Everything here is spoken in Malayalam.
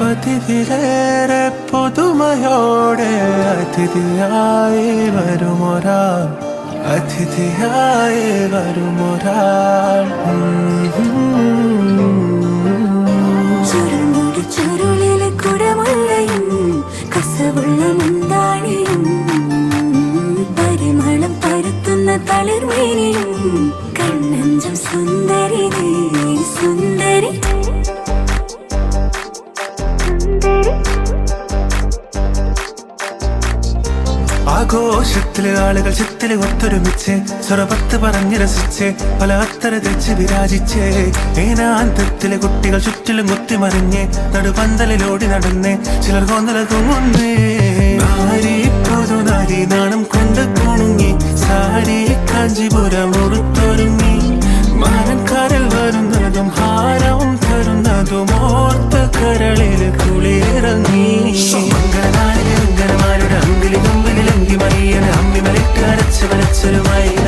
പതിവിലേറെ പുതുമയോടെ അതിഥിയായി വരുമൊരാൾ, അതിഥിയായി വരുമൊരാൾ. ചുരുളിലെ കുടമുള്ളയും കസവുള്ള മുന്താണിയും പരിമളം പരത്തുന്ന തളിർമേനിയും കണ്ണഞ്ചം സുന്ദരി സുന്ദരി. ആഘോഷത്തില് ആളുകൾ ചിത്തില് ഒത്തൊരുമിച്ച് സ്വരപത്ത് പറഞ്ഞ് രസിച്ച് പല അത്തര തെച്ച് വിരാജിച്ച് ഏനാന്തത്തിലെ കുട്ടികൾ ചുറ്റിലും കുത്തിമറിഞ്ഞ് നടുപന്തലിലോടി നടന്ന് ചിലർ കൊന്നല തൂങ്ങുന്നേ. നാരി പുതുനാരി നാണം കൊണ്ട് കുണുങ്ങി സാരി കാഞ്ചിപുരം ഉടുത്തൊരുങ്ങി മാനക്കാരിൽ വരുന്നതും ഹാരവും തരുന്നതും ഓർത്ത് കരളിൽ കുളിയിറങ്ങി. അങ്കനമാരുടെ അങ്കിലി തുമ്പിലി ലങ്കി മറിയന് അമ്മി മലിട്ട് അരച്ച് വരച്ചൊരു മൈന